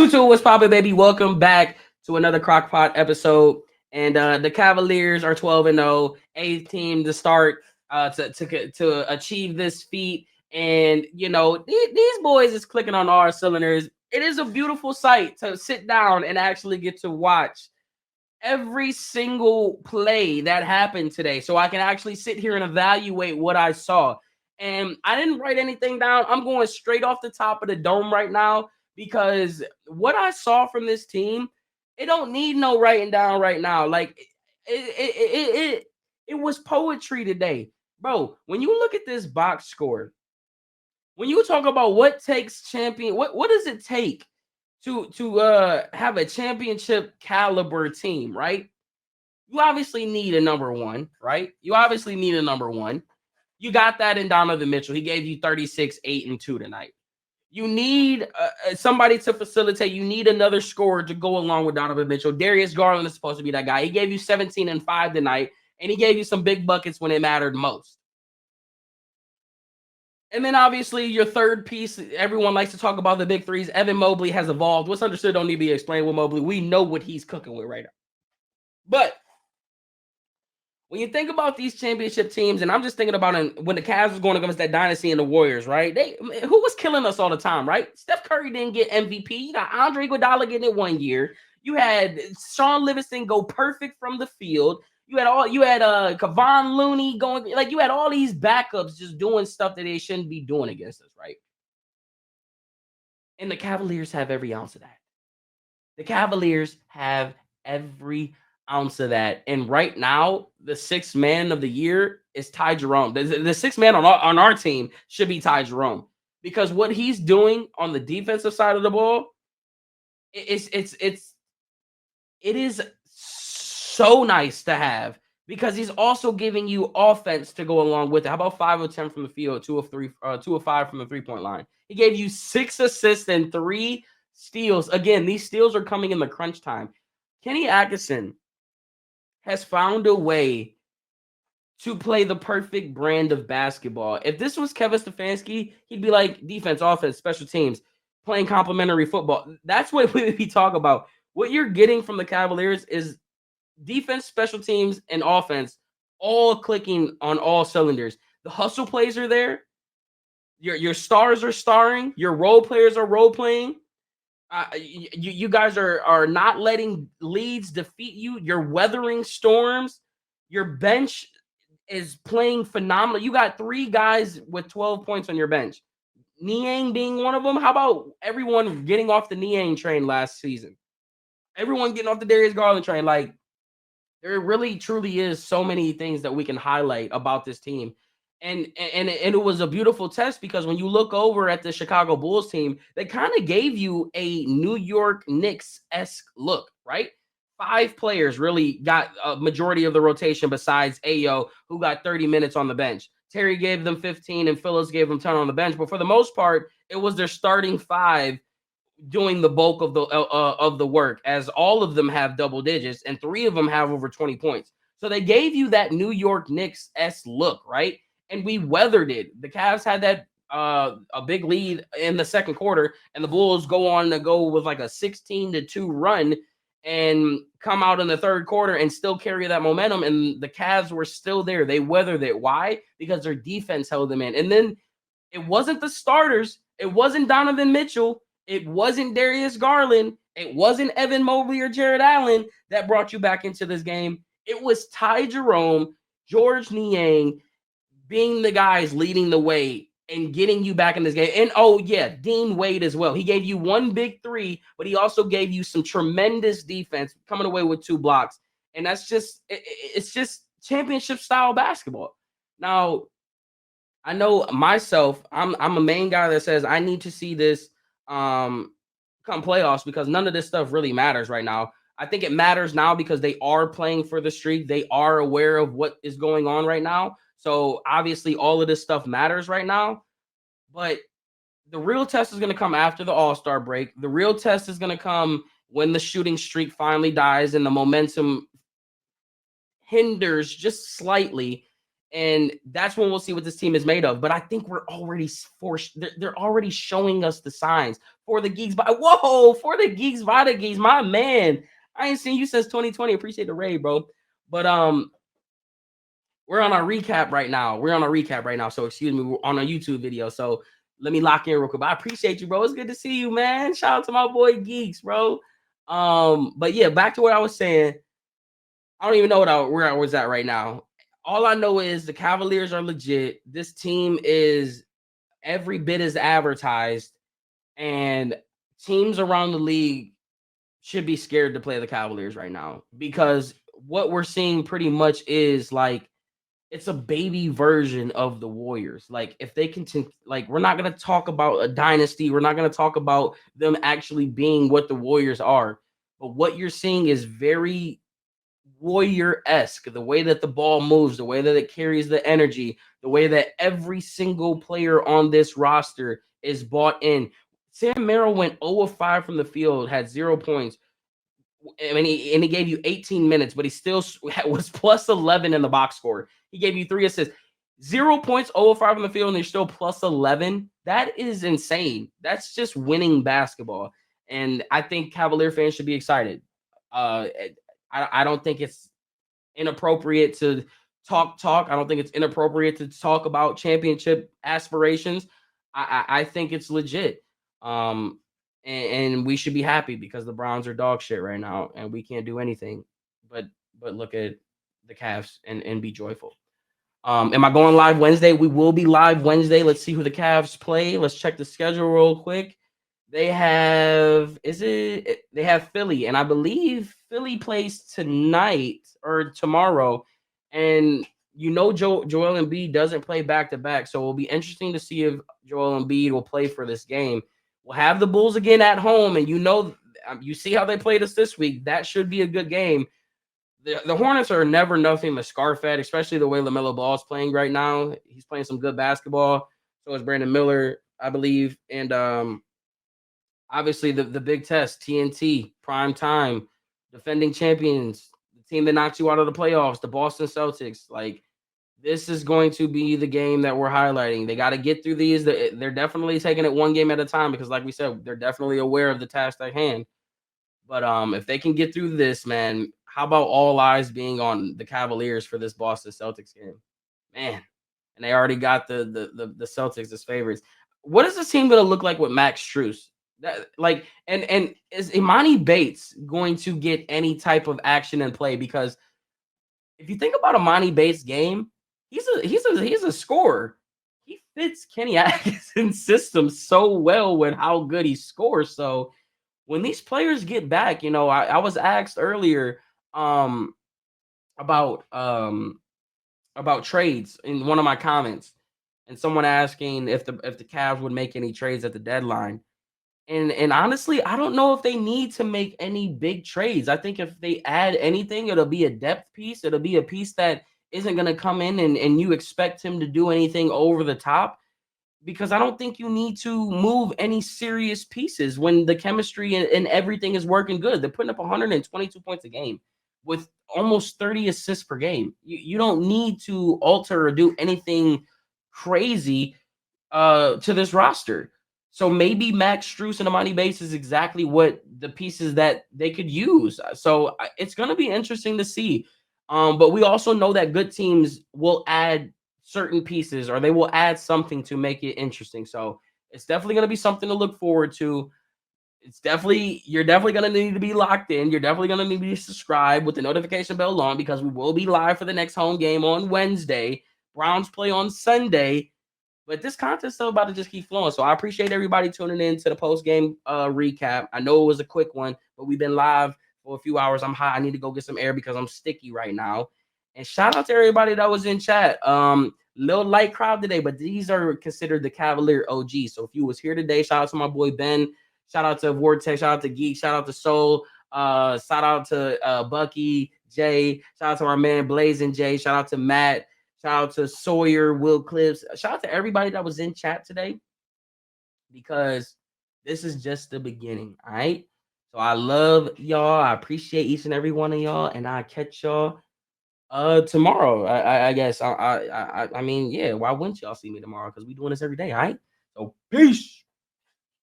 YouTube was popping, baby. Welcome back to another Crockpot episode. And the Cavaliers are 12-0, eighth team to start to achieve this feat. And these boys is clicking on all cylinders. It is a beautiful sight to sit down and actually get to watch every single play that happened today, so I can actually sit here and evaluate what I saw. And I didn't write anything down. I'm going straight off the top of the dome right now because what I saw from this team, it don't need no writing down right now. Like it was poetry today, bro. When you look at this box score, when you talk about what takes champion, what does it take to have a championship caliber team, right? You obviously need a number one, right? You obviously need a number one. You got that in Donovan Mitchell. He gave you 36, 8, and 2 tonight. You need somebody to facilitate. You need another scorer to go along with Donovan Mitchell. Darius Garland is supposed to be that guy. He gave you 17 and 5 tonight, and he gave you some big buckets when it mattered most. And then obviously your third piece, everyone likes to talk about the big threes. Evan Mobley has evolved. What's understood don't need to be explained with Mobley. We know what he's cooking with right now. But when you think about these championship teams, and I'm just thinking about when the Cavs was going against that dynasty and the Warriors, right? Who was killing us all the time, right? Steph Curry didn't get MVP. You got Andre Iguodala getting it 1 year. You had Sean Livingston go perfect from the field. You had Kevon Looney going, like you had all these backups just doing stuff that they shouldn't be doing against us, right? And the Cavaliers have every ounce of that. The Cavaliers have every ounce of that. And right now, the sixth man of the year is Ty Jerome. The sixth man on our team should be Ty Jerome, because what he's doing on the defensive side of the ball, it is so nice to have, because he's also giving you offense to go along with it. How about 5 of 10 from the field, 2 of 5 from the 3-point line? He gave you 6 assists and 3 steals. Again, these steals are coming in the crunch time. Kenny Atkinson has found a way to play the perfect brand of basketball. If this was Kevin Stefanski, he'd be like defense, offense, special teams, playing complementary football. That's what we talk about. What you're getting from the Cavaliers is defense, special teams, and offense all clicking on all cylinders. The hustle plays are there. Your stars are starring. Your role players are role playing. You guys are not letting leads defeat you. You're weathering storms. Your bench is playing phenomenal. You got 3 guys with 12 points on your bench. Niang being one of them. How about everyone getting off the Niang train last season? Everyone getting off the Darius Garland train. Like, there really truly is so many things that we can highlight about this team. And it was a beautiful test, because when you look over at the Chicago Bulls team, they kind of gave you a New York Knicks-esque look, right? 5 players really got a majority of the rotation besides Ayo, who got 30 minutes on the bench. Terry gave them 15 and Phillips gave them 10 on the bench. But for the most part, it was their starting 5 doing the bulk of the work, as all of them have double digits and 3 of them have over 20 points. So they gave you that New York Knicks-esque look, right? And we weathered it. The Cavs had that a big lead in the second quarter, and the Bulls go on to go with like a 16-2 run and come out in the third quarter and still carry that momentum. And the Cavs were still there. They weathered it. Why? Because their defense held them in. And then it wasn't the starters. It wasn't Donovan Mitchell. It wasn't Darius Garland. It wasn't Evan Mobley or Jared Allen that brought you back into this game. It was Ty Jerome, George Niang, being the guys leading the way and getting you back in this game. And oh yeah, Dean Wade as well. He gave you 1 big 3, but he also gave you some tremendous defense, coming away with 2 blocks. And that's just, it's just championship style basketball. Now, I know myself, I'm a main guy that says I need to see this come playoffs, because none of this stuff really matters right now. I think it matters now because they are playing for the streak. They are aware of what is going on right now. So obviously all of this stuff matters right now, but the real test is going to come after the All-Star break. The real test is going to come when the shooting streak finally dies and the momentum hinders just slightly. And that's when we'll see what this team is made of. But I think we're already forced. They're already showing us the signs for the geeks. By whoa, for the geeks by the geeks, my man. I ain't seen you since 2020. Appreciate the raid, bro. But we're on our recap right now. We're on a recap right now. So excuse me, we're on a YouTube video. So let me lock in real quick. But I appreciate you, bro. It's good to see you, man. Shout out to my boy Geeks, bro. But yeah, back to what I was saying. I don't even know where I was at right now. All I know is the Cavaliers are legit. This team is every bit as advertised, and teams around the league should be scared to play the Cavaliers right now because what we're seeing pretty much is like it's a baby version of the Warriors. Like if they continue, like we're not gonna talk about a dynasty. We're not gonna talk about them actually being what the Warriors are. But what you're seeing is very Warrior-esque. The way that the ball moves, the way that it carries the energy, the way that every single player on this roster is bought in. Sam Merrill went 0 of 5 from the field, had 0 points. I mean, he gave you 18 minutes, but he still was plus 11 in the box score. He gave you 3 assists. 0 points, 0 of 5 from the field, and they're still plus 11. That is insane. That's just winning basketball. And I think Cavalier fans should be excited. Uh, I don't think it's inappropriate to talk. I don't think it's inappropriate to talk about championship aspirations. I think it's legit. Um, and we should be happy because the Browns are dog shit right now, and we can't do anything but look at the Cavs and be joyful. Am I going live Wednesday? We will be live Wednesday. Let's see who the Cavs play. Let's check the schedule real quick. They have they have Philly, and I believe Philly plays tonight or tomorrow. And Joel Embiid doesn't play back to back, so it'll be interesting to see if Joel Embiid will play for this game. We'll have the Bulls again at home, and you see how they played us this week. That should be a good game. The Hornets are never nothing but scar-fed, especially the way LaMelo Ball is playing right now. He's playing some good basketball. So is Brandon Miller, I believe, and obviously the big test, TNT, prime time, defending champions, the team that knocked you out of the playoffs, the Boston Celtics. Like this is going to be the game that we're highlighting. They got to get through these. They're definitely taking it one game at a time because, like we said, they're definitely aware of the task at hand. But if they can get through this, man, how about all eyes being on the Cavaliers for this Boston Celtics game, man? And they already got the Celtics as favorites. What is this team going to look like with Max Strus? And is Imani Bates going to get any type of action and play? Because if you think about Imani Bates' game, he's a scorer. He fits Kenny Atkinson's system so well with how good he scores. So when these players get back, I was asked earlier about trades in one of my comments, and someone asking if the Cavs would make any trades at the deadline. And honestly, I don't know if they need to make any big trades. I think if they add anything, it'll be a depth piece. It'll be a piece that isn't going to come in and you expect him to do anything over the top because I don't think you need to move any serious pieces when the chemistry and everything is working good. They're putting up 122 points a game with almost 30 assists per game. You don't need to alter or do anything crazy to this roster. So maybe Max Strus and Amani Bates is exactly what the pieces that they could use. So it's going to be interesting to see. But we also know that good teams will add certain pieces or they will add something to make it interesting. So it's definitely going to be something to look forward to. You're definitely going to need to be locked in. You're definitely going to need to be subscribed with the notification bell on because we will be live for the next home game on Wednesday. Browns play on Sunday. But this contest is still about to just keep flowing. So I appreciate everybody tuning in to the post-game recap. I know it was a quick one, but we've been live for a few hours. I'm hot. I need to go get some air because I'm sticky right now. And shout out to everybody that was in chat. Little light crowd today, but these are considered the Cavalier OG. So if you was here today, shout out to my boy Ben. Shout out to Vortex. Shout out to Geek. Shout out to Soul. Shout out to Bucky, Jay. Shout out to our man Blazing Jay. Shout out to Matt. Shout out to Sawyer, Will Clips. Shout out to everybody that was in chat today because this is just the beginning. All right. So I love y'all. I appreciate each and every one of y'all. And I'll catch y'all Tomorrow, I guess. I mean, yeah. Why wouldn't y'all see me tomorrow? Because we doing this every day. All right. So peace.